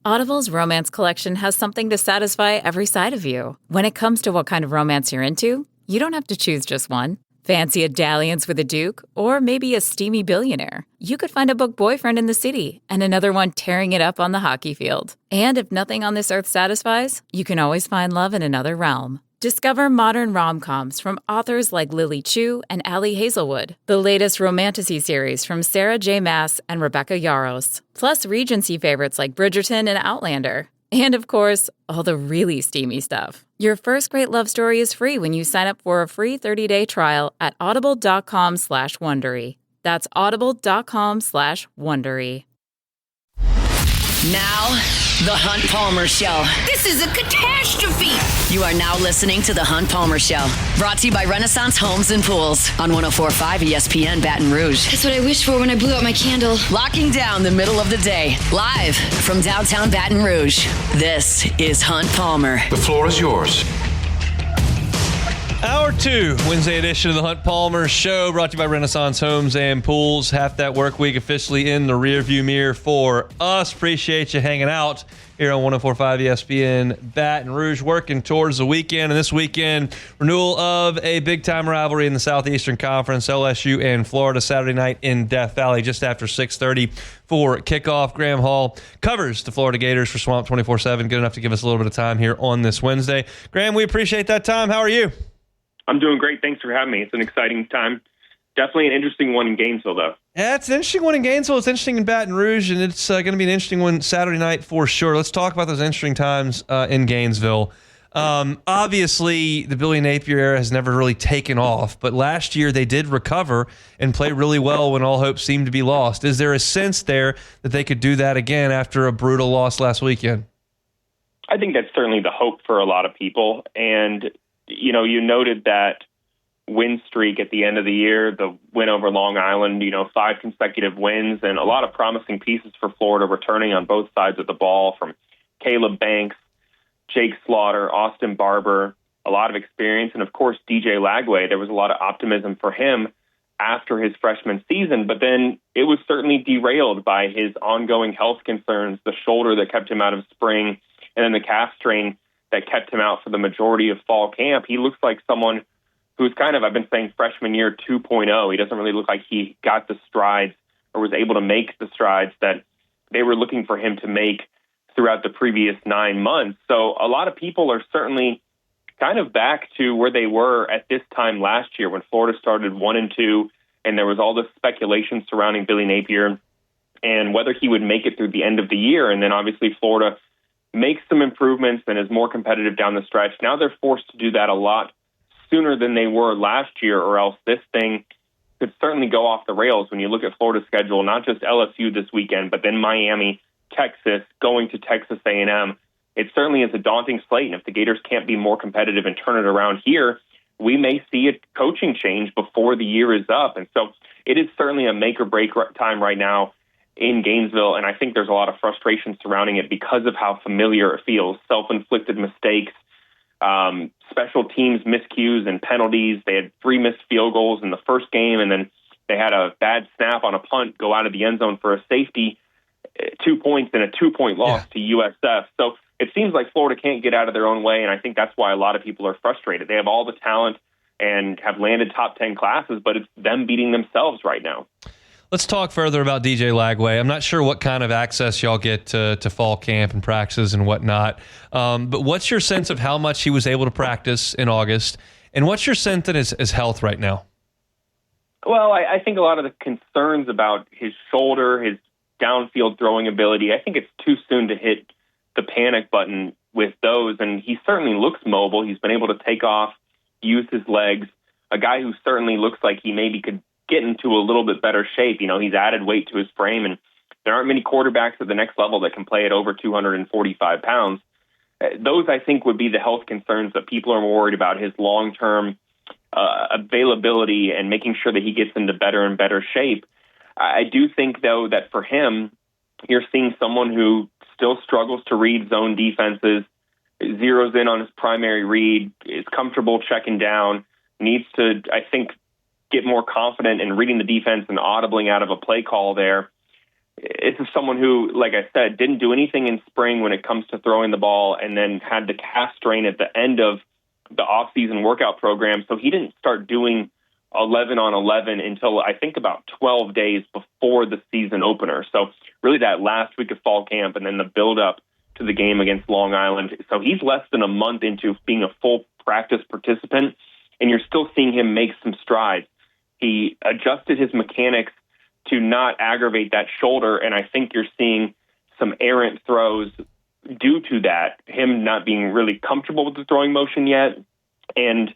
Audible's romance collection has something to satisfy every side of you. When it comes to what kind of romance you're into, you don't have to choose just one. Fancy a dalliance with a duke, or maybe a steamy billionaire. You could find a book boyfriend in the city and another one tearing it up on the hockey field. And if nothing on this earth satisfies, you can always find love in another realm. Discover modern rom-coms from authors like Lily Chu and Ali Hazelwood, the latest romantasy series from Sarah J. Maas and Rebecca Yarros, plus Regency favorites like Bridgerton and Outlander. And of course, all the really steamy stuff. Your first great love story is free when you sign up for a free 30-day trial at audible.com/Wondery. That's audible.com/Wondery. Now, The Hunt Palmer Show. This is a catastrophe. You are now listening to The Hunt Palmer Show. Brought to you by Renaissance Homes and Pools on 104.5 ESPN Baton Rouge. That's what I wished for when I blew out my candle. Locking down the middle of the day. Live from downtown Baton Rouge. This is Hunt Palmer. The floor is yours. Hour 2, Wednesday edition of the Hunt Palmer Show, brought to you by Renaissance Homes and Pools. Half that work week officially in the rearview mirror for us. Appreciate you hanging out here on 104.5 ESPN Baton Rouge, working towards the weekend. And this weekend, renewal of a big-time rivalry in the Southeastern Conference, LSU and Florida, Saturday night in Death Valley, just after 6:30 for kickoff. Graham Hall covers the Florida Gators for Swamp 24/7. Good enough to give us a little bit of time here on this Wednesday. Graham, we appreciate that time. How are you? I'm doing great. Thanks for having me. It's an exciting time. Definitely an interesting one in Gainesville, though. Yeah, it's an interesting one in Gainesville. It's interesting in Baton Rouge, and it's going to be an interesting one Saturday night for sure. Let's talk about those interesting times in Gainesville. Obviously, the Billy Napier era has never really taken off, but last year they did recover and play really well when all hope seemed to be lost. Is there a sense there that they could do that again after a brutal loss last weekend? I think that's certainly the hope for a lot of people. And you noted that win streak at the end of the year, the win over Long Island, 5 consecutive wins, and a lot of promising pieces for Florida returning on both sides of the ball, from Caleb Banks, Jake Slaughter, Austin Barber, a lot of experience. And of course, DJ Lagway, there was a lot of optimism for him after his freshman season, but then it was certainly derailed by his ongoing health concerns, the shoulder that kept him out of spring, and then the calf strain that kept him out for the majority of fall camp. He looks like someone who's I've been saying freshman year 2.0. He doesn't really look like he got the strides or was able to make the strides that they were looking for him to make throughout the previous 9 months. So a lot of people are certainly back to where they were at this time last year when Florida started 1-2, and there was all this speculation surrounding Billy Napier and whether he would make it through the end of the year. And then obviously Florida makes some improvements and is more competitive down the stretch. Now they're forced to do that a lot sooner than they were last year, or else this thing could certainly go off the rails when you look at Florida's schedule, not just LSU this weekend, but then Miami, Texas, going to Texas A&M. It certainly is a daunting slate, and if the Gators can't be more competitive and turn it around here, we may see a coaching change before the year is up. And so it is certainly a make-or-break time right now in Gainesville, and I think there's a lot of frustration surrounding it because of how familiar it feels. Self-inflicted mistakes, special teams miscues and penalties. They had 3 missed field goals in the first game, and then they had a bad snap on a punt go out of the end zone for a safety, 2 points and a 2-point loss to USF. So it seems like Florida can't get out of their own way, and I think that's why a lot of people are frustrated. They have all the talent and have landed top 10 classes, but it's them beating themselves right now. Let's talk further about DJ Lagway. I'm not sure what kind of access y'all get to fall camp and practices and whatnot, but what's your sense of how much he was able to practice in August, and what's your sense of his health right now? Well, I think a lot of the concerns about his shoulder, his downfield throwing ability, I think it's too soon to hit the panic button with those, and he certainly looks mobile. He's been able to take off, use his legs, a guy who certainly looks like he maybe could get into a little bit better shape. He's added weight to his frame, and there aren't many quarterbacks at the next level that can play at over 245 pounds. Those, I think, would be the health concerns that people are more worried about, his long-term availability and making sure that he gets into better and better shape. I do think, though, that for him, you're seeing someone who still struggles to read zone defenses, zeroes in on his primary read, is comfortable checking down, needs to, I think, get more confident in reading the defense and audibling out of a play call there. this is someone who, like I said, didn't do anything in spring when it comes to throwing the ball, and then had the calf strain at the end of the off-season workout program. So he didn't start doing 11 on 11 until I think about 12 days before the season opener. So really that last week of fall camp and then the build-up to the game against Long Island. So he's less than a month into being a full practice participant, and you're still seeing him make some strides. He adjusted his mechanics to not aggravate that shoulder, and I think you're seeing some errant throws due to that, him not being really comfortable with the throwing motion yet, and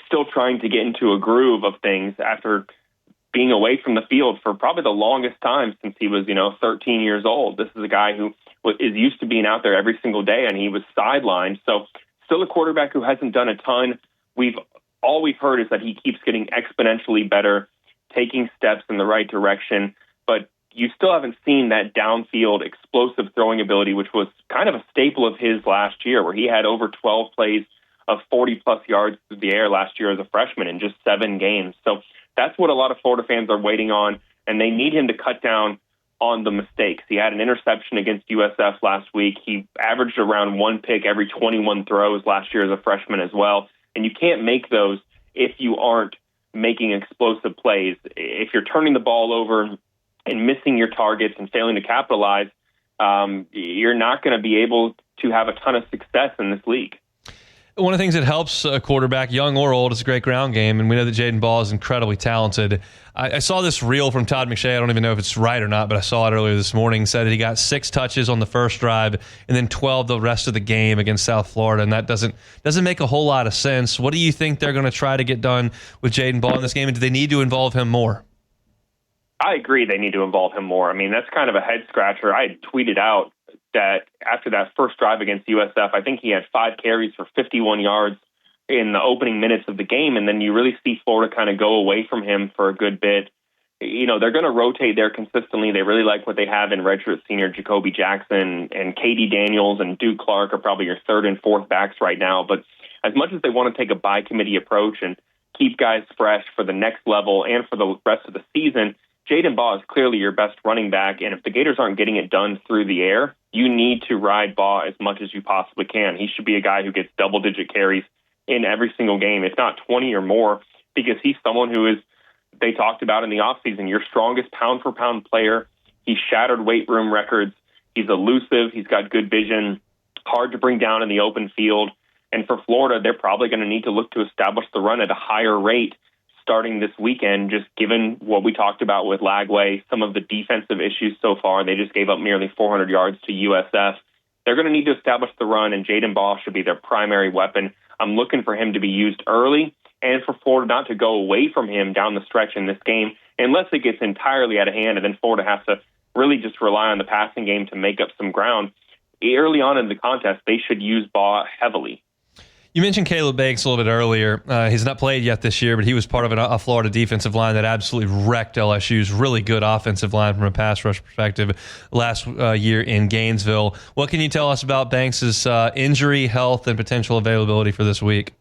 still trying to get into a groove of things after being away from the field for probably the longest time since he was, 13 years old. This is a guy who is used to being out there every single day, and he was sidelined. So still a quarterback who hasn't done a ton. All we've heard is that he keeps getting exponentially better, taking steps in the right direction, but you still haven't seen that downfield explosive throwing ability, which was kind of a staple of his last year, where he had over 12 plays of 40-plus yards through the air last year as a freshman in just 7 games. So that's what a lot of Florida fans are waiting on, and they need him to cut down on the mistakes. He had an interception against USF last week. He averaged around 1 pick every 21 throws last year as a freshman as well, and you can't make those if you aren't making explosive plays. If you're turning the ball over and missing your targets and failing to capitalize, you're not going to be able to have a ton of success in this league. One of the things that helps a quarterback, young or old, is a great ground game, and we know that Jaden Ball is incredibly talented. I saw this reel from Todd McShay. I don't even know if it's right or not, but I saw it earlier this morning. Said that he got 6 touches on the first drive and then 12 the rest of the game against South Florida, and that doesn't make a whole lot of sense. What do you think they're going to try to get done with Jaden Ball in this game, and do they need to involve him more? I agree they need to involve him more. I mean, that's kind of a head-scratcher. I had tweeted out that after that first drive against USF, I think he had 5 carries for 51 yards in the opening minutes of the game, and then you really see Florida kind of go away from him for a good bit. They're going to rotate there consistently. They really like what they have in redshirt senior Jacoby Jackson, and Katie Daniels and Duke Clark are probably your 3rd and 4th backs right now. But as much as they want to take a by-committee approach and keep guys fresh for the next level and for the rest of the season, Jaden Baugh is clearly your best running back, and if the Gators aren't getting it done through the air, you need to ride Baugh as much as you possibly can. He should be a guy who gets double-digit carries in every single game, if not 20 or more, because he's someone who is, they talked about in the offseason, your strongest pound-for-pound player. He shattered weight room records. He's elusive. He's got good vision, hard to bring down in the open field. And for Florida, they're probably going to need to look to establish the run at a higher rate starting this weekend, just given what we talked about with Lagway, some of the defensive issues so far. They just gave up nearly 400 yards to USF. They're going to need to establish the run, and Jaden Ball should be their primary weapon. I'm looking for him to be used early and for Florida not to go away from him down the stretch in this game unless it gets entirely out of hand, and then Florida has to really just rely on the passing game to make up some ground. Early on in the contest, they should use Ball heavily. You mentioned Caleb Banks a little bit earlier. He's not played yet this year, but he was part of a Florida defensive line that absolutely wrecked LSU's really good offensive line from a pass rush perspective last year in Gainesville. What can you tell us about Banks' injury, health, and potential availability for this week?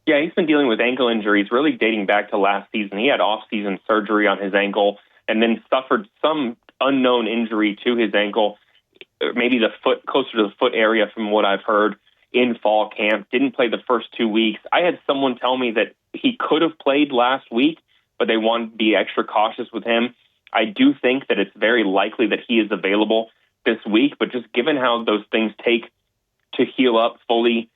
Yeah, he's been dealing with ankle injuries really dating back to last season. He had off-season surgery on his ankle and then suffered some unknown injury to his ankle, maybe the foot, closer to the foot area from what I've heard, in fall camp. Didn't play the first 2 weeks. I had someone tell me that he could have played last week, but they wanted to be extra cautious with him. I do think that it's very likely that he is available this week, but just given how those things take to heal up fully,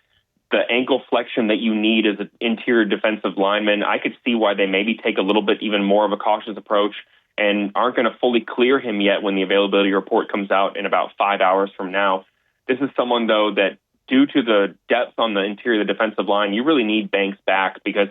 the ankle flexion that you need as an interior defensive lineman, I could see why they maybe take a little bit even more of a cautious approach and aren't going to fully clear him yet when the availability report comes out in about 5 hours from now. This is someone, though, that due to the depth on the interior of the defensive line, you really need Banks back because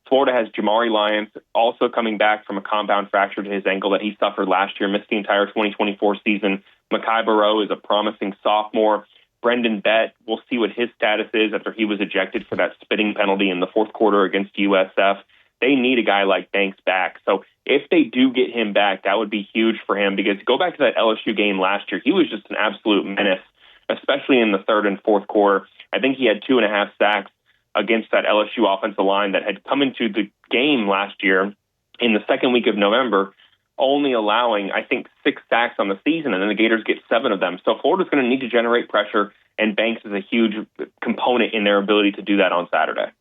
Florida has Jamari Lyons also coming back from a compound fracture to his ankle that he suffered last year, missed the entire 2024 season. Mekhi Barrow is a promising sophomore. Brendan Bett, we'll see what his status is after he was ejected for that spitting penalty in the fourth quarter against USF. They need a guy like Banks back. So if they do get him back, that would be huge for him because go back to that LSU game last year, he was just an absolute menace, especially in the third and fourth quarter. I think he had 2.5 sacks against that LSU offensive line that had come into the game last year in the second week of November only allowing, I think, 6 sacks on the season, and then the Gators get 7 of them. So Florida's going to need to generate pressure, and Banks is a huge component in their ability to do that on Saturday.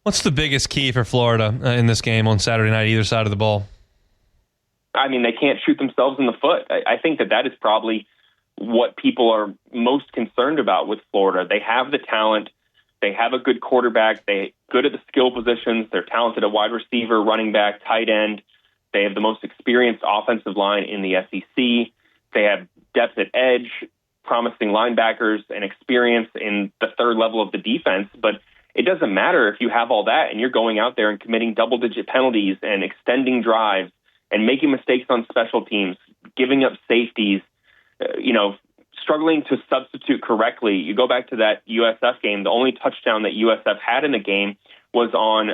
What's the biggest key for Florida in this game on Saturday night, either side of the ball? I mean, they can't shoot themselves in the foot. I think that is probably what people are most concerned about with Florida. They have the talent. They have a good quarterback. They're good at the skill positions. They're talented at wide receiver, running back, tight end. They have the most experienced offensive line in the SEC. They have depth at edge, promising linebackers, and experience in the third level of the defense. But it doesn't matter if you have all that and you're going out there and committing double-digit penalties and extending drives and making mistakes on special teams, giving up safeties, struggling to substitute correctly. You go back to that USF game, the only touchdown that USF had in the game was on,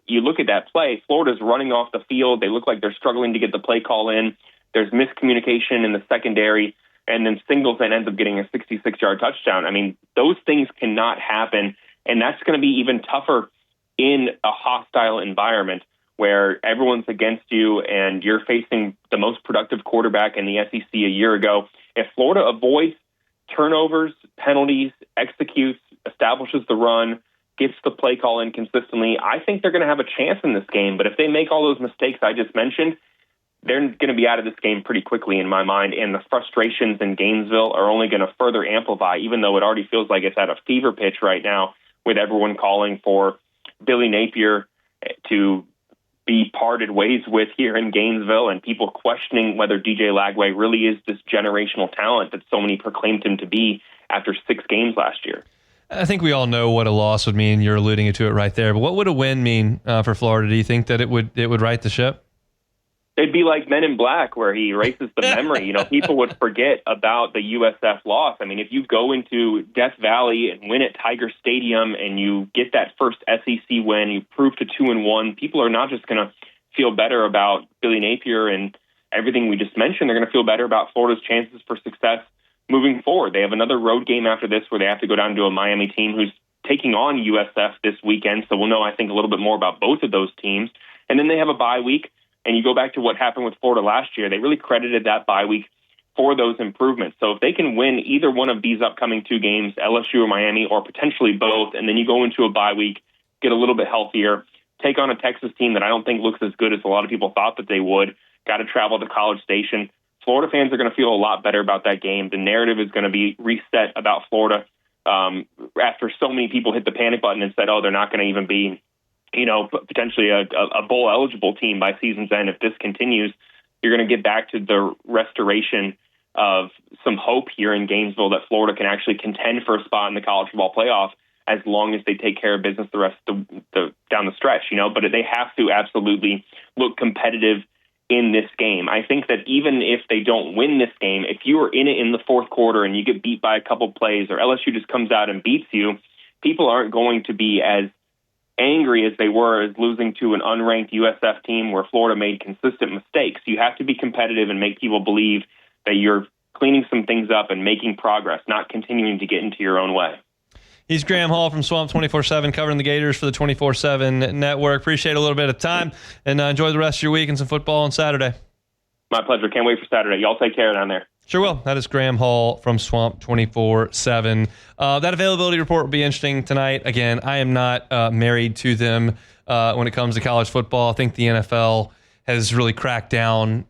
you look at that play, Florida's running off the field. They look like they're struggling to get the play call in. There's miscommunication in the secondary, and then Singleton ends up getting a 66-yard touchdown. I mean, those things cannot happen, and that's going to be even tougher in a hostile environment where everyone's against you and you're facing the most productive quarterback in the SEC a year ago. If Florida avoids turnovers, penalties, executes, establishes the run, gets the play call in consistently, I think they're going to have a chance in this game. But if they make all those mistakes I just mentioned, they're going to be out of this game pretty quickly in my mind. And the frustrations in Gainesville are only going to further amplify, even though it already feels like it's at a fever pitch right now with everyone calling for Billy Napier to be parted ways with here in Gainesville, and people questioning whether DJ Lagway really is this generational talent that so many proclaimed him to be after 6 games last year. I think we all know what a loss would mean. You're alluding to it right there. But what would a win mean for Florida? Do you think that it would right the ship? It'd be like Men in Black, where he erases the memory. People would forget about the USF loss. I mean, if you go into Death Valley and win at Tiger Stadium and you get that first SEC win, you prove to 2-1, people are not just going to feel better about Billy Napier and everything we just mentioned. They're going to feel better about Florida's chances for success moving forward. They have another road game after this where they have to go down to a Miami team who's taking on USF this weekend. So we'll know, I think, a little bit more about both of those teams. And then they have a bye week. And you go back to what happened with Florida last year, they really credited that bye week for those improvements. So if they can win either one of these upcoming 2 games, LSU or Miami, or potentially both, and then you go into a bye week, get a little bit healthier, take on a Texas team that I don't think looks as good as a lot of people thought that they would, got to travel to College Station, Florida fans are going to feel a lot better about that game. The narrative is going to be reset about Florida after so many people hit the panic button and said, oh, they're not going to even be potentially a bowl-eligible team by season's end. If this continues, you're going to get back to the restoration of some hope here in Gainesville that Florida can actually contend for a spot in the college football playoff as long as they take care of business the rest of the down the stretch. But they have to absolutely look competitive in this game. I think that even if they don't win this game, if you are in it in the fourth quarter and you get beat by a couple plays, or LSU just comes out and beats you, people aren't going to be as angry as they were as losing to an unranked USF team where Florida made consistent mistakes. You have to be competitive and make people believe that you're cleaning some things up and making progress, not continuing to get into your own way. He's Graham Hall from Swamp 24/7, covering the Gators for the 24/7 network. Appreciate a little bit of time, and enjoy the rest of your week and some football on Saturday. My pleasure. Can't wait for Saturday. Y'all take care down there. Sure will. That is Graham Hall from Swamp 24/7. That availability report will be interesting tonight. Again, I am not married to them when it comes to college football. I think the NFL has really cracked down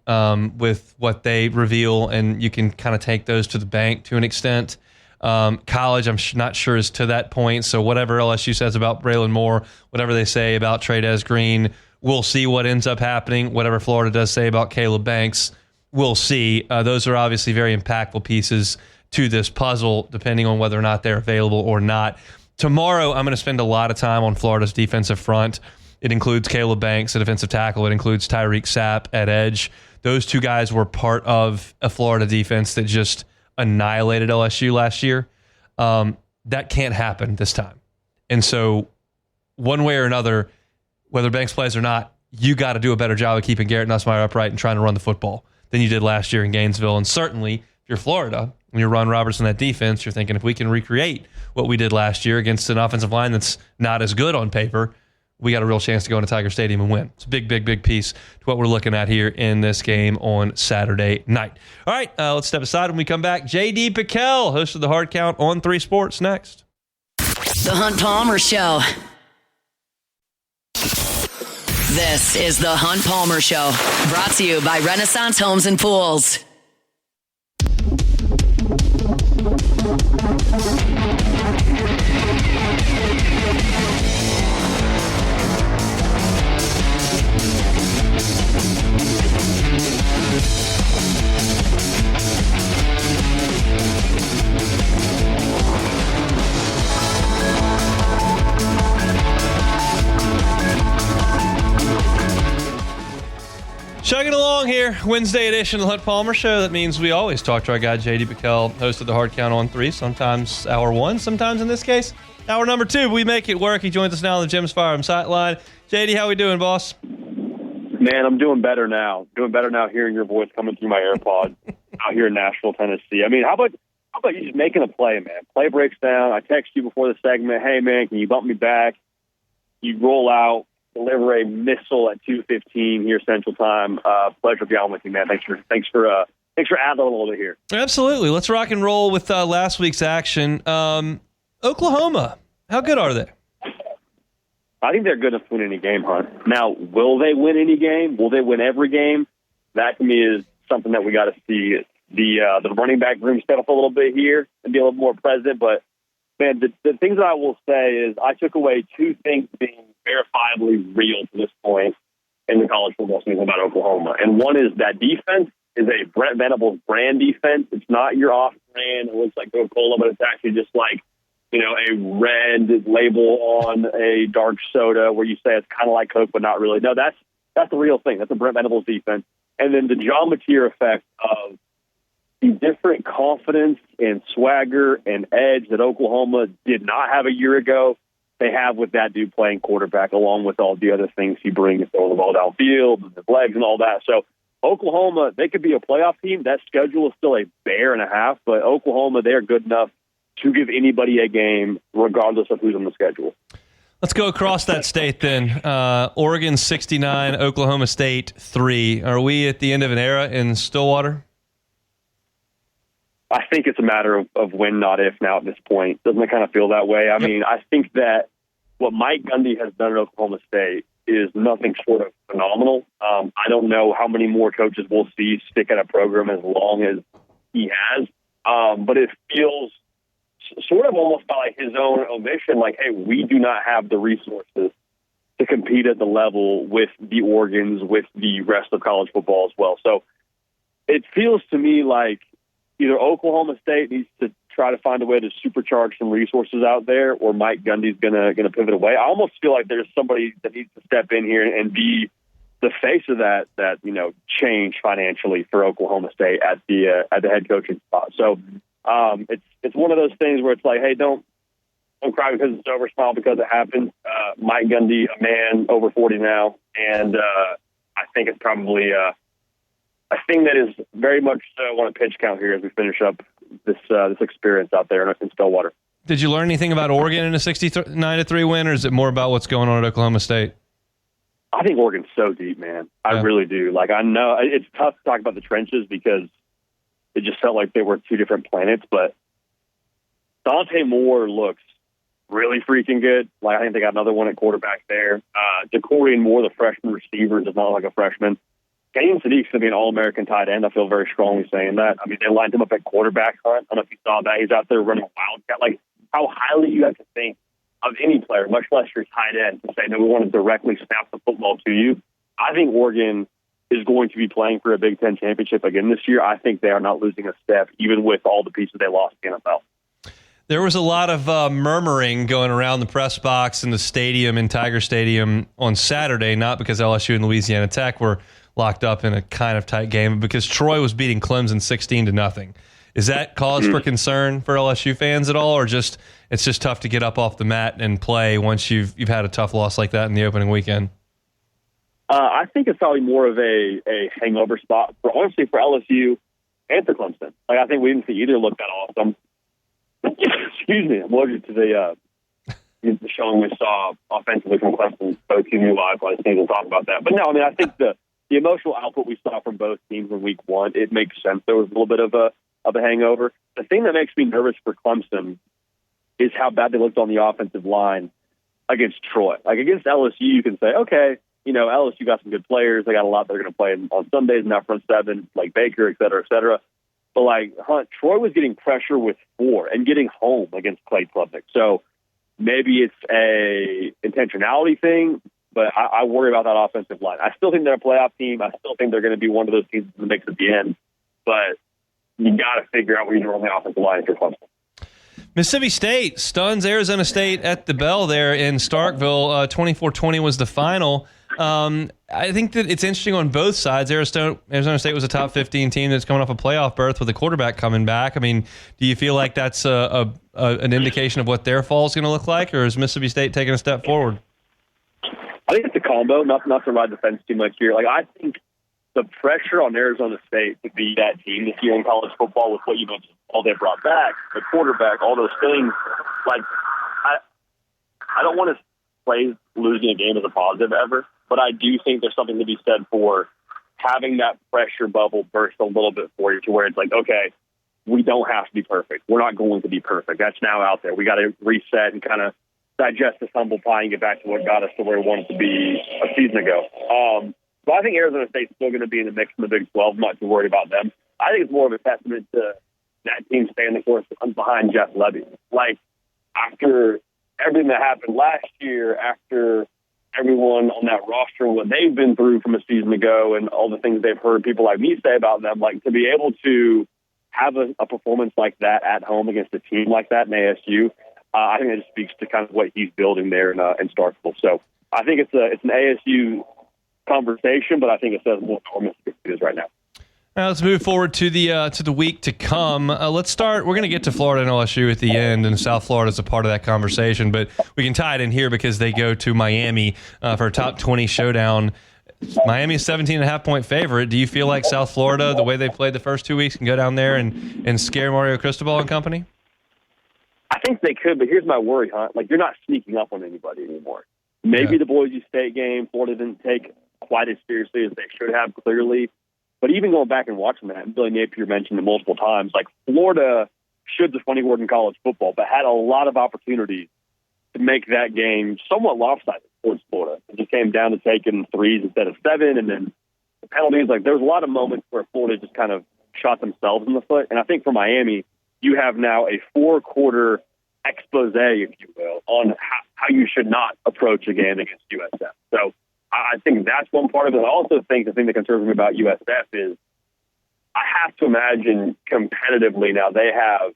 with what they reveal, and you can kind of take those to the bank to an extent. College, I'm not sure is to that point. So whatever LSU says about Braylon Moore, whatever they say about Trey'Dez Green, we'll see what ends up happening. Whatever Florida does say about Caleb Banks, we'll see. Those are obviously very impactful pieces to this puzzle, depending on whether or not they're available or not. Tomorrow, I'm going to spend a lot of time on Florida's defensive front. It includes Caleb Banks, a defensive tackle. It includes Tyreek Sapp at edge. Those 2 guys were part of a Florida defense that just annihilated LSU last year. That can't happen this time. And so one way or another, whether Banks plays or not, you got to do a better job of keeping Garrett Nussmeier upright and trying to run the football than you did last year in Gainesville. And certainly, if you're Florida, when you're Ron Roberts in that defense, you're thinking if we can recreate what we did last year against an offensive line that's not as good on paper, we got a real chance to go into Tiger Stadium and win. It's a big, big, big piece to what we're looking at here in this game on Saturday night. All right, let's step aside. When we come back, J.D. PicKell, host of the Hard Count on 3 Sports, next. The Hunt Palmer Show. This is the Hunt Palmer Show, brought to you by Renaissance Homes and Pools. Chugging along here, Wednesday edition of the Hunt Palmer Show. That means we always talk to our guy, J.D. PicKell, host of the Hard Count on 3, sometimes hour 1, sometimes in this case, hour number 2. We make it work. He joins us now on the Jim's Firearm Sightline. J.D., how we doing, boss? Man, I'm doing better now. Hearing your voice coming through my AirPods out here in Nashville, Tennessee. I mean, how about you just making a play, man? Play breaks down. I text you before the segment, hey, man, can you bump me back? You roll out. Deliver a missile at 2:15 here Central Time. Pleasure to be on with you, man. Thanks for adding a little bit here. Absolutely. Let's rock and roll with last week's action. Oklahoma, how good are they? I think they're good enough to win any game, Hunt. Now, will they win any game? Will they win every game? That to me is something that we got to see. The running back room step up a little bit here and be a little more present. But man, the things that I will say is I took away 2 things being verifiably real to this point in the college football season about Oklahoma. And one is that defense is a Brent Venables brand defense. It's not your off-brand. It looks like Coca-Cola, but it's actually just like, a red label on a dark soda where you say it's kind of like Coke, but not really. No, that's the real thing. That's a Brent Venables defense. And then the John Mateer effect of the different confidence and swagger and edge that Oklahoma did not have a year ago, they have with that dude playing quarterback, along with all the other things he brings, throwing the ball downfield, and his legs and all that. So Oklahoma, they could be a playoff team. That schedule is still a bear and a half, but Oklahoma, they're good enough to give anybody a game, regardless of who's on the schedule. Let's go across that state then. Oregon 69, Oklahoma State 3. Are we at the end of an era in Stillwater? I think it's a matter of when, not if now at this point. Doesn't it kind of feel that way? I mean, I think that what Mike Gundy has done at Oklahoma State is nothing short of phenomenal. I don't know how many more coaches we'll see stick at a program as long as he has, but it feels sort of almost by his own omission like, hey, we do not have the resources to compete at the level with the Oregons, with the rest of college football as well. So it feels to me like either Oklahoma State needs to try to find a way to supercharge some resources out there, or Mike Gundy's gonna pivot away. I almost feel like there's somebody that needs to step in here and be the face of that change financially for Oklahoma State at the head coaching spot. So it's one of those things where it's like, hey, don't cry because it's over, smile because it happened. Mike Gundy, a man over 40 now, and I think it's probably a thing that is very much on a pitch count here as we finish up this experience out there in Stillwater. Did you learn anything about Oregon in a 69-3 win, or is it more about what's going on at Oklahoma State? I think Oregon's so deep, man. I really do. Like, I know it's tough to talk about the trenches because it just felt like they were 2 different planets, but Dante Moore looks really freaking good. Like, I think they got another one at quarterback there. DeCorian Moore, the freshman receiver, does not look like a freshman. Gaines Sadiq's going to be an All-American tight end. I feel very strongly saying that. I mean, they lined him up at quarterback, Hunt. I don't know if you saw that. He's out there running a wildcat. Like, how highly you have to think of any player, much less your tight end, to say that we want to directly snap the football to you. I think Oregon is going to be playing for a Big Ten championship again this year. I think they are not losing a step, even with all the pieces they lost in the NFL. There was a lot of murmuring going around the press box in the stadium, in Tiger Stadium on Saturday, not because LSU and Louisiana Tech were locked up in a kind of tight game, but because Troy was beating Clemson 16-0. Is that cause for concern for LSU fans at all, or just it's just tough to get up off the mat and play once you've had a tough loss like that in the opening weekend? I think it's probably more of a hangover spot for LSU and for Clemson. Like, I think we didn't see either look that awesome. Excuse me, I'm allergic to the showing we saw offensively from Clemson, both teams live on the teams. We'll talk about that. But no, I mean, I think the emotional output we saw from both teams in week one, it makes sense. There was a little bit of a hangover. The thing that makes me nervous for Clemson is how bad they looked on the offensive line against Troy. Like against LSU, you can say, okay, LSU got some good players. They got a lot they're going to play on Sundays in that front seven, like Baker, et cetera, et cetera. But like Hunt, Troy was getting pressure with 4 and getting home against Clay Klubnik. So maybe it's a intentionality thing, but I worry about that offensive line. I still think they're a playoff team. I still think they're going to be one of those teams in the mix at the end. But you got to figure out what you're doing on the offensive line if you're Clemson. Mississippi State stuns Arizona State at the Bell there in Starkville. 24-20 was the final. I think that it's interesting on both sides. Arizona State was a top 15 team that's coming off a playoff berth with a quarterback coming back. I mean, do you feel like that's an indication of what their fall is going to look like, or is Mississippi State taking a step forward? I think it's a combo, not to ride the fence too much here. Like, I think the pressure on Arizona State to be that team this year in college football with what you mentioned, all they brought back, the quarterback, all those things, like, I don't want to play losing a game as a positive ever, but I do think there's something to be said for having that pressure bubble burst a little bit for you to where it's like, okay, we don't have to be perfect. We're not going to be perfect. That's now out there. We got to reset and kind of digest this humble pie and get back to what got us to where we wanted to be a season ago. So I think Arizona State's still going to be in the mix in the Big 12. I'm not too worried about them. I think it's more of a testament to that team staying the course behind Jeff Lebby. Like, after everything that happened last year, after everyone on that roster, what they've been through from a season ago and all the things they've heard people like me say about them, like, to be able to have a performance like that at home against a team like that in ASU, I think that just speaks to kind of what he's building there in Starkville. So I think it's an ASU conversation, but I think it says more than Mississippi is right now. Now let's move forward to the week to come. Let's start. We're going to get to Florida and LSU at the end, and South Florida is a part of that conversation. But we can tie it in here because they go to Miami for a top 20 showdown. Miami is 17.5-point favorite. Do you feel like South Florida, the way they played the first 2 weeks, can go down there and scare Mario Cristobal and company? I think they could, but here's my worry, Hunt. Like, you're not sneaking up on anybody anymore. Maybe the Boise State game, Florida didn't take quite as seriously as they should have, clearly. But even going back and watching that, and Billy Napier mentioned it multiple times, like, Florida should the funny word in college football, but had a lot of opportunities to make that game somewhat lopsided towards Florida. It just came down to taking 3s instead of 7, and then the penalties. Like, there was a lot of moments where Florida just kind of shot themselves in the foot. And I think for Miami, you have now a 4-quarter expose, if you will, on how you should not approach a game against USF. So I think that's one part of it. I also think the thing that concerns me about USF is I have to imagine competitively now they have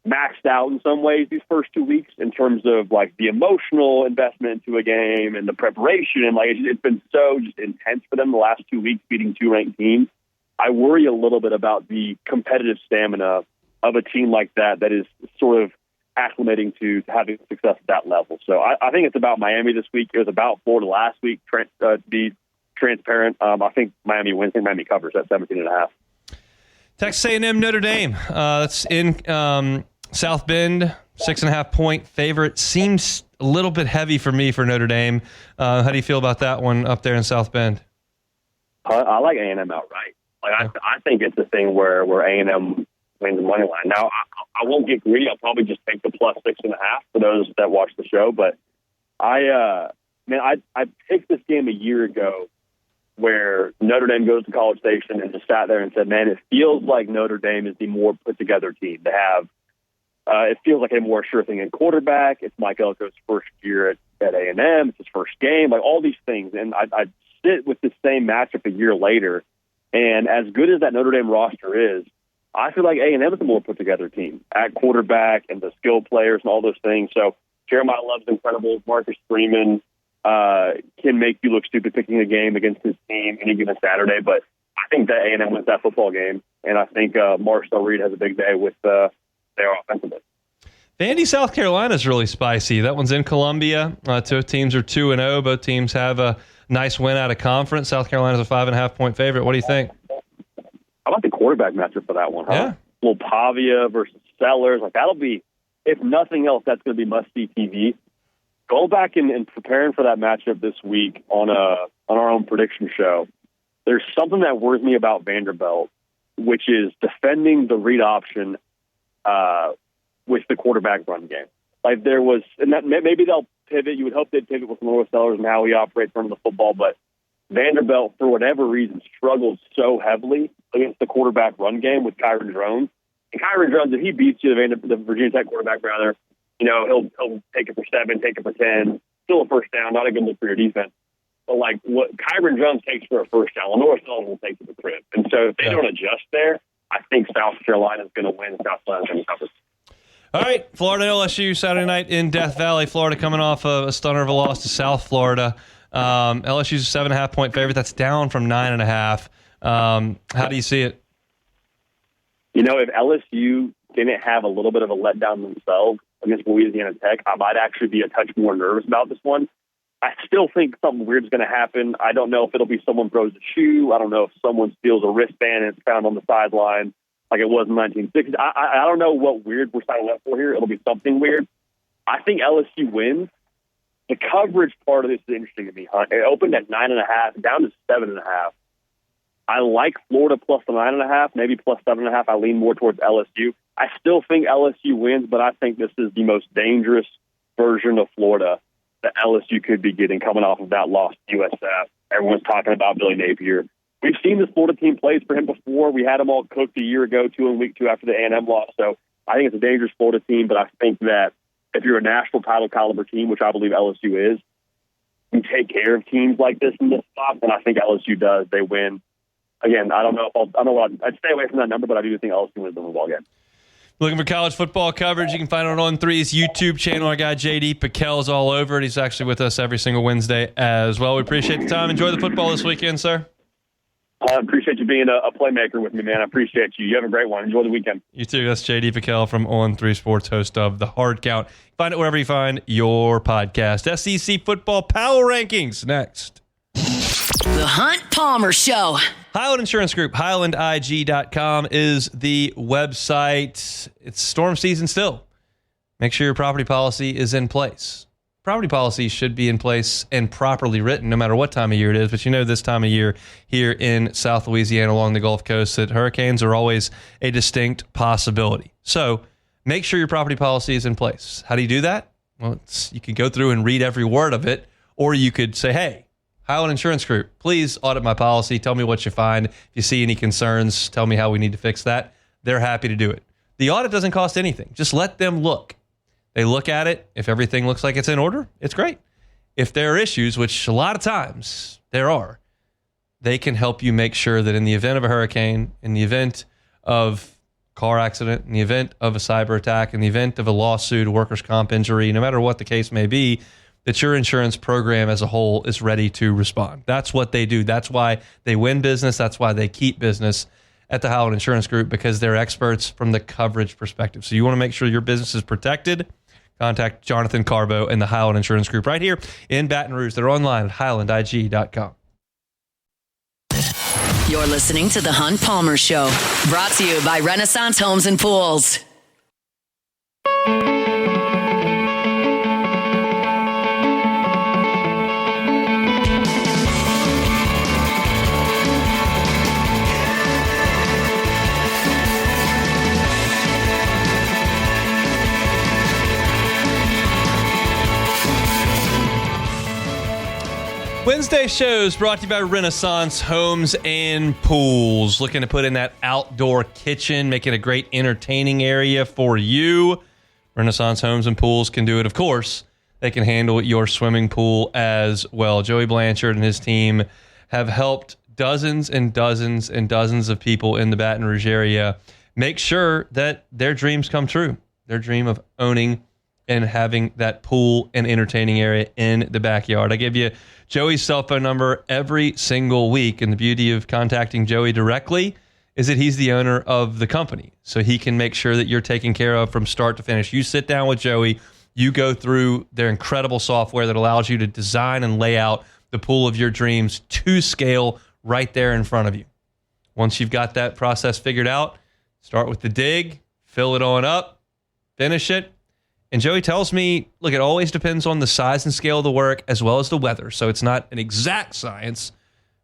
maxed out in some ways these first 2 weeks in terms of like the emotional investment into a game and the preparation. And like it's been so just intense for them the last 2 weeks beating 2 ranked teams. I worry a little bit about the competitive stamina of a team like that is sort of acclimating to having success at that level. So I think it's about Miami this week. It was about Florida last week, to be transparent. I think Miami wins. I think Miami covers at 17.5. Texas A&M Notre Dame. That's in South Bend, 6.5-point favorite. Seems a little bit heavy for me for Notre Dame. How do you feel about that one up there in South Bend? I like A&M outright. Like I think it's a thing where A&M wins the money line. Now, I won't get greedy. I'll probably just take the plus 6.5 for those that watch the show. But I picked this game a year ago where Notre Dame goes to College Station and just sat there and said, man, it feels like Notre Dame is the more put-together team to have. It feels like a more sure thing in quarterback. It's Mike Elko's first year at A&M. It's his first game. Like all these things. And I sit with the same matchup a year later. And as good as that Notre Dame roster is, I feel like A&M is a more put-together team at quarterback and the skill players and all those things. So Jeremiah Love's incredible. Marcus Freeman can make you look stupid picking a game against his team any given Saturday. But I think that A&M wins that football game, and I think Marcel Reed has a big day with their offensively. Vandy, South Carolina is really spicy. That one's in Columbia. Two teams are 2-0. Both teams have a nice win out of conference. South Carolina's a 5.5-point favorite. What do you think? I like the quarterback matchup for that one, huh? Yeah. Little Pavia versus Sellers. Like that'll be if nothing else, that's going to be must-see TV. Go back and preparing for that matchup this week on our own prediction show. There's something that worries me about Vanderbilt, which is defending the read option with the quarterback run game. Like there was, and that maybe they'll pivot. You would hope they'd pivot with Noah Sellers and how he operates running the football, but Vanderbilt, for whatever reason, struggled so heavily against the quarterback run game with Kyron Drones. And Kyron Drones, if he beats you, the Virginia Tech quarterback, rather, he'll take it for 7, take it for 10, still a first down, not a good look for your defense. But like what Kyron Drones takes for a first down, Lenore Sellers will take to the crib. And so if they don't adjust there, I think South Carolina is going to win. South Carolina's going to cover. All right, Florida LSU Saturday night in Death Valley. Florida coming off a stunner of a loss to South Florida. LSU's a 7.5-point favorite. That's down from 9.5. How do you see it? If LSU didn't have a little bit of a letdown themselves against Louisiana Tech, I might actually be a touch more nervous about this one. I still think something weird is going to happen. I don't know if it'll be someone throws a shoe. I don't know if someone steals a wristband and it's found on the sideline like it was in 1960. I don't know what weird we're signing up for here. It'll be something weird. I think LSU wins. The coverage part of this is interesting to me, Hunt. It opened at 9.5, down to 7.5. I like Florida plus the 9.5, maybe plus 7.5. I lean more towards LSU. I still think LSU wins, but I think this is the most dangerous version of Florida that LSU could be getting coming off of that loss to USF. Everyone's talking about Billy Napier. We've seen this Florida team plays for him before. We had them all cooked a year ago, 2 in week 2 after the A&M loss. So I think it's a dangerous Florida team, but I think that if you're a national title caliber team, which I believe LSU is, you take care of teams like this in this spot, and I think LSU does. They win. Again, I don't know if I'd stay away from that number, but I do think LSU wins the football game. Looking for college football coverage, you can find it on On3's YouTube channel. Our guy JD PicKell is all over it. He's actually with us every single Wednesday as well. We appreciate the time. Enjoy the football this weekend, sir. I appreciate you being a playmaker with me, man. I appreciate you. You have a great one. Enjoy the weekend. You too. That's JD PicKell from On3 Sports, host of The Hard Count. Find it wherever you find your podcast. SEC Football Power Rankings next. The Hunt Palmer Show. Highland Insurance Group, HighlandIG.com is the website. It's storm season still. Make sure your property policy is in place. Property policies should be in place and properly written no matter what time of year it is. But this time of year here in South Louisiana along the Gulf Coast, that hurricanes are always a distinct possibility. So make sure your property policy is in place. How do you do that? Well, you can go through and read every word of it, or you could say, hey, Highland Insurance Group, please audit my policy. Tell me what you find. If you see any concerns, tell me how we need to fix that. They're happy to do it. The audit doesn't cost anything. Just let them look. They look at it. If everything looks like it's in order, it's great. If there are issues, which a lot of times there are, they can help you make sure that in the event of a hurricane, in the event of a car accident, in the event of a cyber attack, in the event of a lawsuit, a workers' comp injury, no matter what the case may be, that your insurance program as a whole is ready to respond. That's what they do. That's why they win business. That's why they keep business at the Highland Insurance Group, because they're experts from the coverage perspective. So you want to make sure your business is protected. Contact Jonathan Carbo and the Highland Insurance Group right here in Baton Rouge. They're online at HighlandIG.com. You're listening to The Hunt Palmer Show, brought to you by Renaissance Homes and Pools. Wednesday shows brought to you by Renaissance Homes and Pools. Looking to put in that outdoor kitchen, make it a great entertaining area for you. Renaissance Homes and Pools can do it, of course. They can handle your swimming pool as well. Joey Blanchard and his team have helped dozens and dozens and dozens of people in the Baton Rouge area make sure that their dreams come true. Their dream of owning and having that pool and entertaining area in the backyard. I give you Joey's cell phone number every single week, and the beauty of contacting Joey directly is that he's the owner of the company, so he can make sure that you're taken care of from start to finish. You sit down with Joey, you go through their incredible software that allows you to design and lay out the pool of your dreams to scale right there in front of you. Once you've got that process figured out, start with the dig, fill it on up, finish it, And Joey tells me, look, it always depends on the size and scale of the work as well as the weather. So it's not an exact science.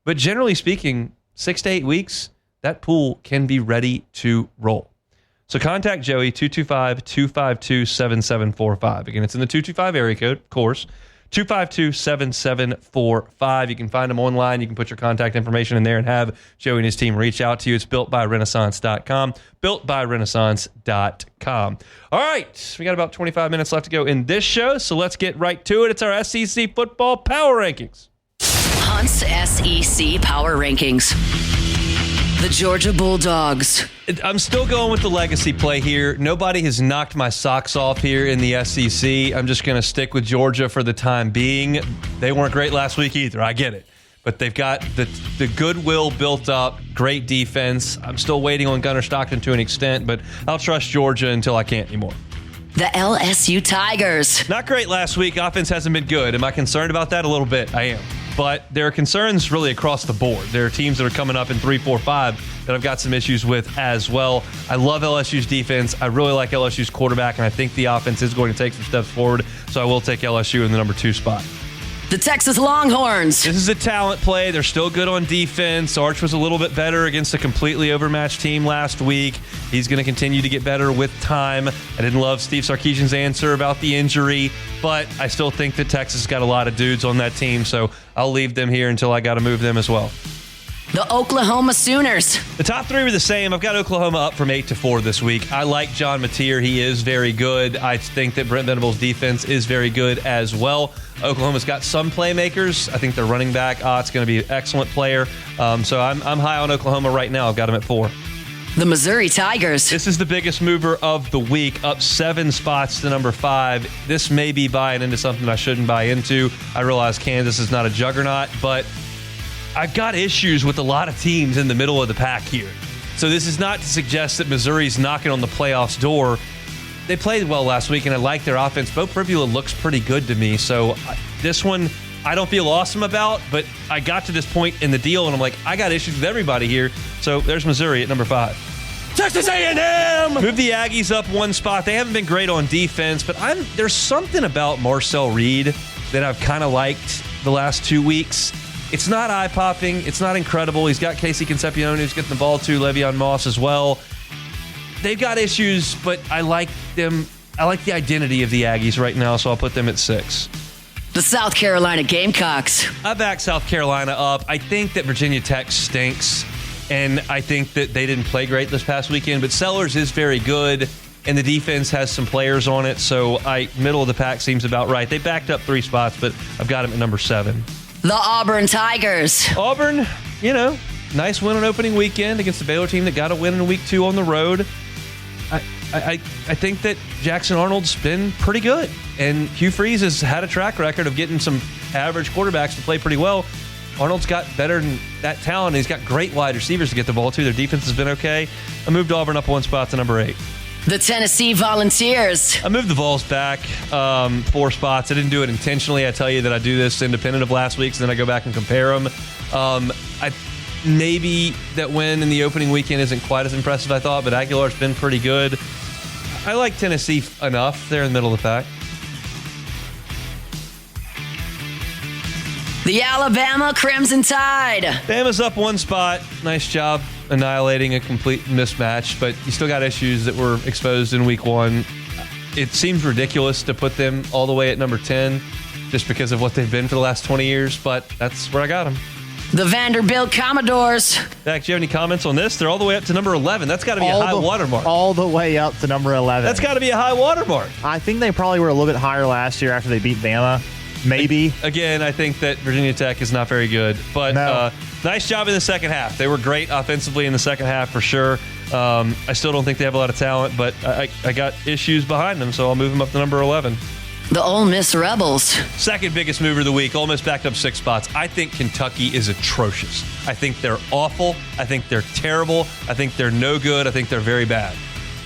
But generally speaking, 6 to 8 weeks, that pool can be ready to roll. So contact Joey, 225-252-7745. Again, it's in the 225 area code, of course. 252-7745. You can find him online. You can put your contact information in there and have Joey and his team reach out to you. It's builtbyrenaissance.com. Builtbyrenaissance.com. All right. We got about 25 minutes left to go in this show, so let's get right to it. It's our SEC football power rankings. Hunt's SEC Power Rankings. The Georgia Bulldogs. I'm still going with the legacy play here. Nobody has knocked my socks off here in the SEC. I'm just going to stick with Georgia for the time being. They weren't great last week either. I get it. But they've got the goodwill built up, great defense. I'm still waiting on Gunnar Stockton to an extent, but I'll trust Georgia until I can't anymore. The LSU Tigers. Not great last week. Offense hasn't been good. Am I concerned about that? A little bit. I am. But there are concerns really across the board. There are teams that are coming up in 3, 4, 5 that I've got some issues with as well. I love LSU's defense. I really like LSU's quarterback, and I think the offense is going to take some steps forward. So I will take LSU in the number 2 spot. The Texas Longhorns. This is a talent play. They're still good on defense. Arch was a little bit better against a completely overmatched team last week. He's going to continue to get better with time. I didn't love Steve Sarkisian's answer about the injury, but I still think that Texas got a lot of dudes on that team, so I'll leave them here until I got to move them as well. The Oklahoma Sooners. The top 3 were the same. I've got Oklahoma up from 8 to 4 this week. I like John Mateer. He is very good. I think that Brent Venables' defense is very good as well. Oklahoma's got some playmakers. I think their running back, Ott's going to be an excellent player. So I'm high on Oklahoma right now. I've got them at 4. The Missouri Tigers. This is the biggest mover of the week, up 7 spots to number 5. This may be buying into something I shouldn't buy into. I realize Kansas is not a juggernaut, but I've got issues with a lot of teams in the middle of the pack here. So this is not to suggest that Missouri's knocking on the playoffs door. They played well last week, and I like their offense. Bo Pribula looks pretty good to me. So this one I don't feel awesome about, but I got to this point in the deal, and I'm like, I got issues with everybody here. So there's Missouri at number 5. Texas A&M! Move the Aggies up 1 spot. They haven't been great on defense, but there's something about Marcel Reed that I've kind of liked the last 2 weeks. It's not eye-popping. It's not incredible. He's got Casey Concepcion who's getting the ball to, Le'Veon Moss as well. They've got issues, but I like them. I like the identity of the Aggies right now, so I'll put them at 6. The South Carolina Gamecocks. I back South Carolina up. I think that Virginia Tech stinks, and I think that they didn't play great this past weekend, but Sellers is very good, and the defense has some players on it, so middle of the pack seems about right. They backed up 3 spots, but I've got them at number 7. The Auburn Tigers. Auburn, nice win on opening weekend against the Baylor team that got a win in week 2 on the road. I think that Jackson Arnold's been pretty good, and Hugh Freeze has had a track record of getting some average quarterbacks to play pretty well. Arnold's got better than that talent. He's got great wide receivers to get the ball to. Their defense has been okay. I moved Auburn up 1 spot to number 8. The Tennessee Volunteers. I moved the Vols back 4 spots. I didn't do it intentionally. I tell you that I do this independent of last week's, and then I go back and compare them. Maybe that win in the opening weekend isn't quite as impressive as I thought, but Aguilar's been pretty good. I like Tennessee enough. They're in the middle of the pack. The Alabama Crimson Tide. Bama's up 1 spot. Nice job annihilating a complete mismatch, but you still got issues that were exposed in week 1. It seems ridiculous to put them all the way at number 10 just because of what they've been for the last 20 years, but that's where I got them. The Vanderbilt Commodores. Zach, do you have any comments on this? They're all the way up to number 11. That's got to be a high watermark. All the way up to number 11. That's got to be a high watermark. I think they probably were a little bit higher last year after they beat Bama. Maybe. Again, I think that Virginia Tech is not very good. But nice job in the second half. They were great offensively in the second half for sure. I still don't think they have a lot of talent, but I got issues behind them, so I'll move them up to number 11. The Ole Miss Rebels. Second biggest mover of the week. Ole Miss backed up 6 spots. I think Kentucky is atrocious. I think they're awful. I think they're terrible. I think they're no good. I think they're very bad.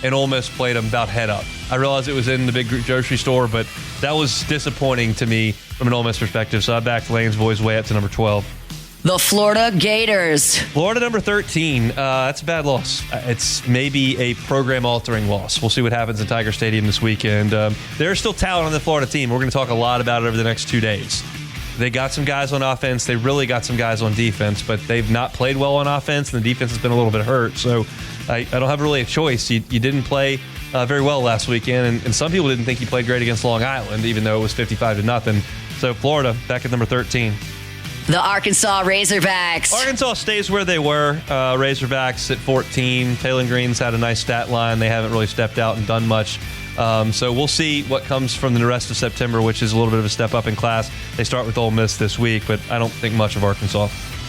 And Ole Miss played them about head up. I realize it was in the big grocery store, but that was disappointing to me from an Ole Miss perspective. So I backed Lane's Boys way up to number 12. The Florida Gators. Florida number 13. That's a bad loss. It's maybe a program-altering loss. We'll see what happens in Tiger Stadium this weekend. There's still talent on the Florida team. We're going to talk a lot about it over the next 2 days. They got some guys on offense. They really got some guys on defense, but they've not played well on offense, and the defense has been a little bit hurt. So I don't have really a choice. You didn't play very well last weekend, and some people didn't think you played great against Long Island, even though it was 55-0. So Florida back at number 13. The Arkansas Razorbacks. Arkansas stays where they were. Razorbacks at 14. Taylor Green's had a nice stat line. They haven't really stepped out and done much. So we'll see what comes from the rest of September, which is a little bit of a step up in class. They start with Ole Miss this week, but I don't think much of Arkansas.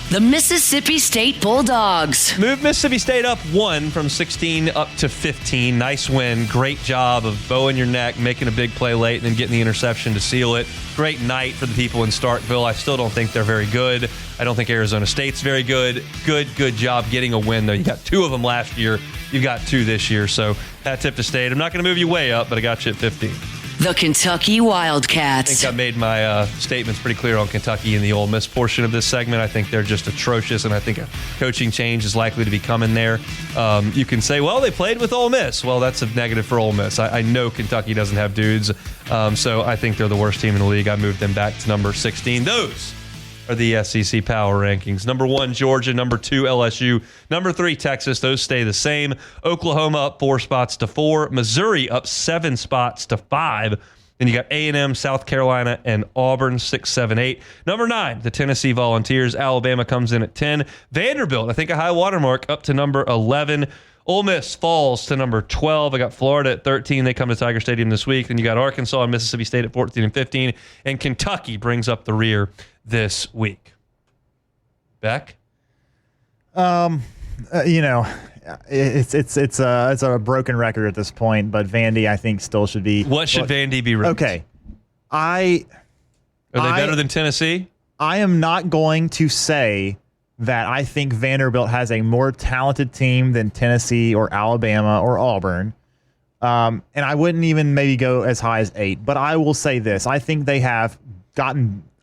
The Mississippi State Bulldogs. Moved Mississippi State up 1 from 16 up to 15. Nice win. Great job of bowing your neck, making a big play late, and then getting the interception to seal it. Great night for the people in Starkville. I still don't think they're very good. I don't think Arizona State's very good. Good job getting a win, though. You got 2 of them last year. You got 2 this year. So hat tip to State. I'm not going to move you way up, but I got you at 15. The Kentucky Wildcats. I think I made my statements pretty clear on Kentucky in the Ole Miss portion of this segment. I think they're just atrocious, and I think a coaching change is likely to be coming there. You can say, well, they played with Ole Miss. Well, that's a negative for Ole Miss. I know Kentucky doesn't have dudes, so I think they're the worst team in the league. I moved them back to number 16. Those are the SEC power rankings. Number 1, Georgia. Number 2, LSU. Number 3, Texas. Those stay the same. Oklahoma up 4 spots to 4. Missouri up 7 spots to 5. Then you got A&M, South Carolina, and Auburn, 6, 7, 8. Number 9, the Tennessee Volunteers. Alabama comes in at 10. Vanderbilt, I think a high watermark, up to number 11. Ole Miss falls to number 12. I got Florida at 13. They come to Tiger Stadium this week. Then you got Arkansas and Mississippi State at 14 and 15. And Kentucky brings up the rear this week. Beck? It's a broken record at this point, but Vandy, I think, still should be. What should Vandy be ranked? Okay. Are they better than Tennessee? I am not going to say that I think Vanderbilt has a more talented team than Tennessee or Alabama or Auburn. And I wouldn't even maybe go as high as 8. But I will say this. I think they have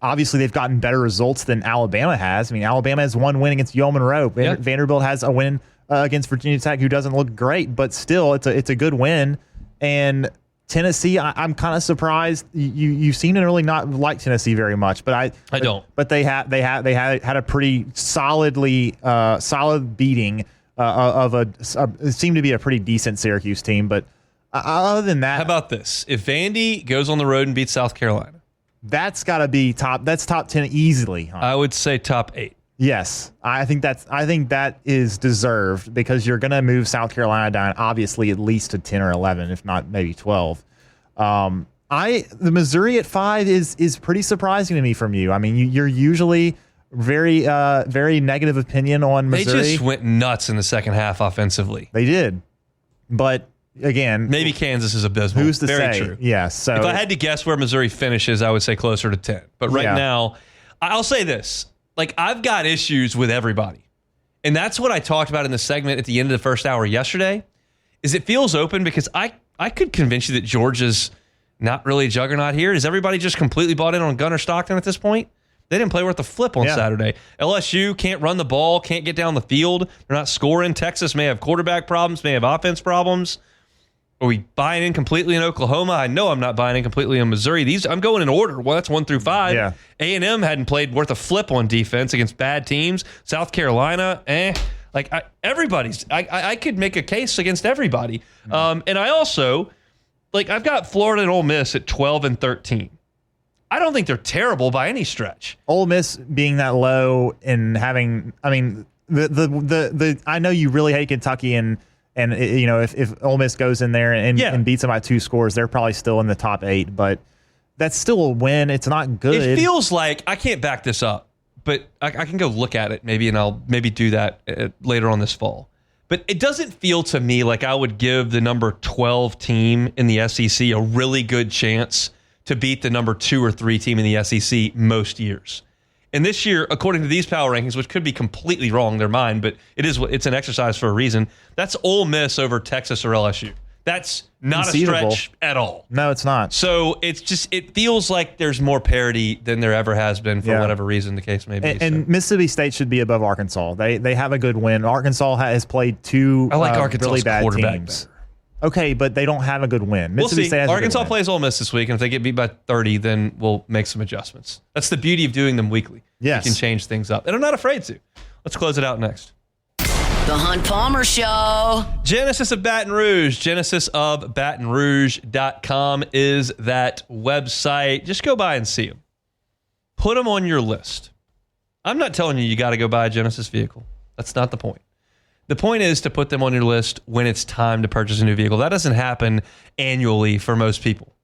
obviously they've gotten better results than Alabama has. I mean, Alabama has 1 win against UL Monroe. Yep. Vanderbilt has a win against Virginia Tech, who doesn't look great, but still it's a good win. And Tennessee, I'm kind of surprised. You seem to really not like Tennessee very much, but I don't. But they had a pretty solid beating of it seemed to be a pretty decent Syracuse team. But other than that, how about this? If Vandy goes on the road and beats South Carolina, that's got to be top. That's top 10 easily. Huh? I would say top 8. Yes, I think that is deserved, because you're going to move South Carolina down, obviously, at least to 10 or 11, if not maybe 12. The Missouri at 5 is pretty surprising to me from you. I mean, you're usually very negative opinion on Missouri. They just went nuts in the second half offensively. They did, but again, maybe Kansas is abysmal. Who's to very say? True. Yeah. So if I had to guess where Missouri finishes, I would say closer to 10. But right now, I'll say this. Like, I've got issues with everybody. And that's what I talked about in the segment at the end of the first hour yesterday, is it feels open, because I could convince you that Georgia's not really a juggernaut here. Is everybody just completely bought in on Gunnar Stockton at this point? They didn't play worth a flip on Saturday. LSU can't run the ball, can't get down the field. They're not scoring. Texas may have quarterback problems, may have offense problems. Are we buying in completely in Oklahoma? I know I'm not buying in completely in Missouri. I'm going in order. Well, that's 1 through 5. Yeah. A&M hadn't played worth a flip on defense against bad teams. South Carolina, Like, I could make a case against everybody. And I also, I've got Florida and Ole Miss at 12 and 13. I don't think they're terrible by any stretch. Ole Miss being that low and having, I mean, I know you really hate Kentucky, and if Ole Miss goes in there and beats them by 2 scores, they're probably still in the top 8. But that's still a win. It's not good. It feels like, I can't back this up, but I can go look at it maybe, and I'll maybe do that later on this fall. But it doesn't feel to me like I would give the number 12 team in the SEC a really good chance to beat the number 2 or 3 team in the SEC most years. And this year, according to these power rankings, which could be completely wrong, they're mine, but it's an exercise for a reason. That's Ole Miss over Texas or LSU. That's not conceivable. a stretch at all. No, it's not. So it feels like there's more parity than there ever has been for whatever reason the case may be. And Mississippi State should be above Arkansas. They have a good win. Arkansas has played two really bad teams. Better. Okay, but they don't have a good win. We'll see. State has Arkansas plays Ole Miss this week, and if they get beat by 30, then we'll make some adjustments. That's the beauty of doing them weekly. Yes. You can change things up. And I'm not afraid to. Let's close it out next. The Hunt Palmer Show. Genesis of Baton Rouge. GenesisofBatonRouge.com is that website. Just go by and see them. Put them on your list. I'm not telling you got to go buy a Genesis vehicle. That's not the point. The point is to put them on your list when it's time to purchase a new vehicle. That doesn't happen annually for most people.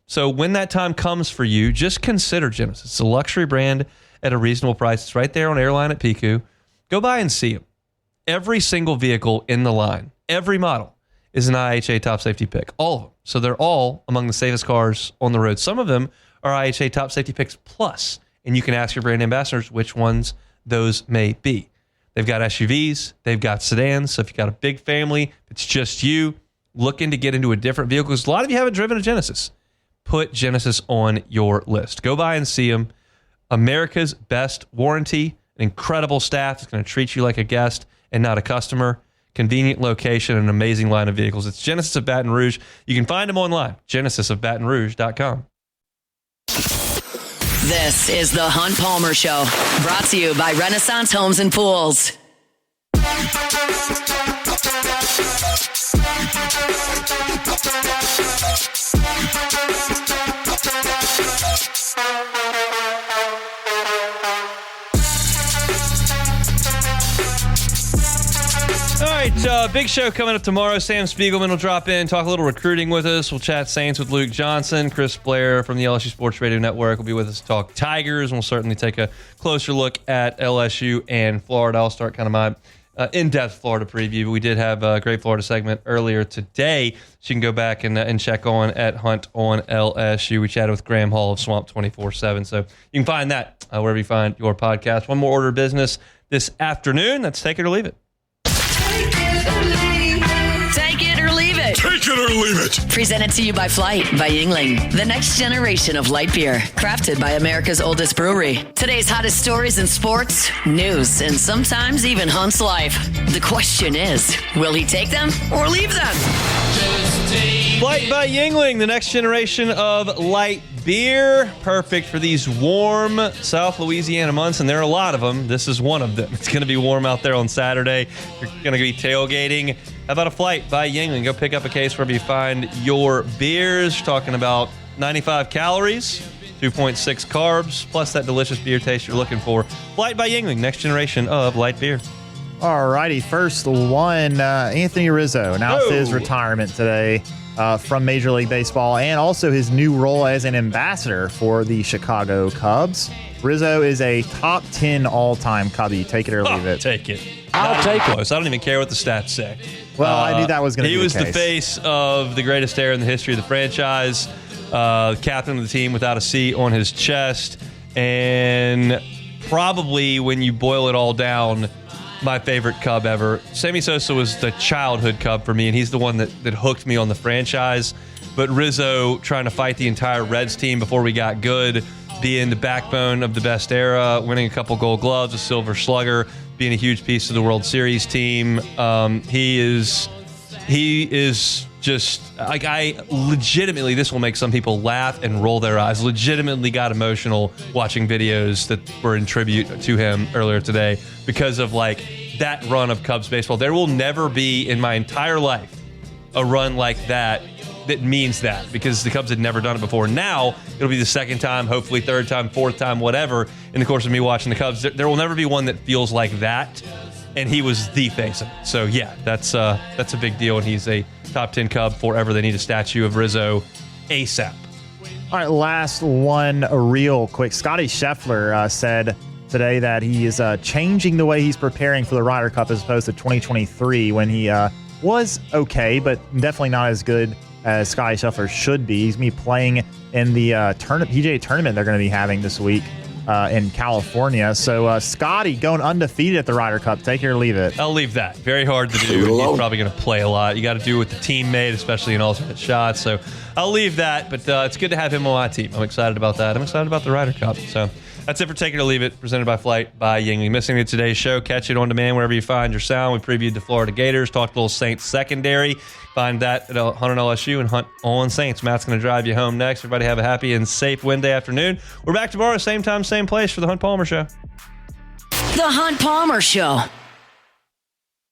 So when that time comes for you, just consider Genesis. It's a luxury brand at a reasonable price. It's right there on Airline at Piku. Go by and see them. Every single vehicle in the line, every model, is an IHA top safety pick. All of them. So they're all among the safest cars on the road. Some of them are IHA top safety picks plus, and you can ask your brand ambassadors which ones those may be. They've got SUVs, they've got sedans. So if you've got a big family, if it's just you looking to get into a different vehicle, because a lot of you haven't driven a Genesis, put Genesis on your list. Go by and see them. America's best warranty, an incredible staff that's going to treat you like a guest and not a customer. Convenient location and an amazing line of vehicles. It's Genesis of Baton Rouge. You can find them online, genesisofbatonrouge.com. This is the Hunt Palmer Show, brought to you by Renaissance Homes and Pools. All right, big show coming up tomorrow. Sam Spiegelman will drop in, talk a little recruiting with us. We'll chat Saints with Luke Johnson. Chris Blair from the LSU Sports Radio Network will be with us to talk Tigers. And we'll certainly take a closer look at LSU and Florida. I'll start kind of my in-depth Florida preview. We did have a great Florida segment earlier today. So you can go back and check on at Hunt on LSU. We chatted with Graham Hall of Swamp 24/7. So you can find that wherever you find your podcast. One more order of business this afternoon. That's Take It or Leave It. Take it or leave it. Take it or leave it. Presented to you by Flight by Yingling, the next generation of light beer, crafted by America's oldest brewery. Today's hottest stories in sports, news, and sometimes even Hunt's life. The question is, will he take them or leave them? Flight by Yingling, the next generation of light beer. Perfect for these warm South Louisiana months, and there are a lot of them. This is one of them. It's going to be warm out there on Saturday. You're going to be tailgating. How about a Flight by Yingling? Go pick up a case wherever you find your beers. Talking about 95 calories, 2.6 carbs, plus that delicious beer taste you're looking for. Flight by Yingling, next generation of light beer. All righty, first one, Anthony Rizzo announced his retirement today from Major League Baseball and also his new role as an ambassador for the Chicago Cubs. Rizzo is a top 10 all-time Cubby. Take it or leave it. Take it. I'll take it. I don't even care what the stats say. Well, I knew that was going to be the case. He was the face of the greatest era in the history of the franchise, captain of the team without a C on his chest, and probably, when you boil it all down, my favorite Cub ever. Sammy Sosa was the childhood Cub for me, and he's the one that hooked me on the franchise. But Rizzo trying to fight the entire Reds team before we got good, being the backbone of the best era, winning a couple Gold Gloves, a Silver Slugger, being a huge piece of the World Series team. He is just like, I legitimately, this will make some people laugh and roll their eyes, legitimately got emotional watching videos that were in tribute to him earlier today because of like that run of Cubs baseball. There will never be in my entire life a run like that means that, because the Cubs had never done it before. Now it'll be the second time, hopefully third time, fourth time, whatever, in the course of me watching the Cubs. There will never be one that feels like that, and he was the face of it. So yeah, that's a big deal, and he's a top 10 Cub forever. They need a statue of Rizzo ASAP. All right, last one real quick. Scotty Scheffler said today that he is changing the way he's preparing for the Ryder Cup as opposed to 2023 when he was okay, but definitely not as good as Scotty Scheffler should be. He's going to be playing in the PGA tournament they're going to be having this week. in California. So Scotty going undefeated at the Ryder Cup. Take it or leave it. I'll leave that. Very hard to do. He's probably going to play a lot. You got to do it with the teammate, especially in alternate shots. So I'll leave that, but it's good to have him on my team. I'm excited about that. I'm excited about the Ryder Cup. So that's it for Take It or Leave It, presented by Flight by Yingling. Missing it today's show, catch it on demand wherever you find your sound. We previewed the Florida Gators, talked a little Saints secondary. Find that at Hunt on LSU and Hunt on Saints. Matt's going to drive you home next. Everybody have a happy and safe Wednesday afternoon. We're back tomorrow, same time, same place for the Hunt Palmer Show. The Hunt Palmer Show.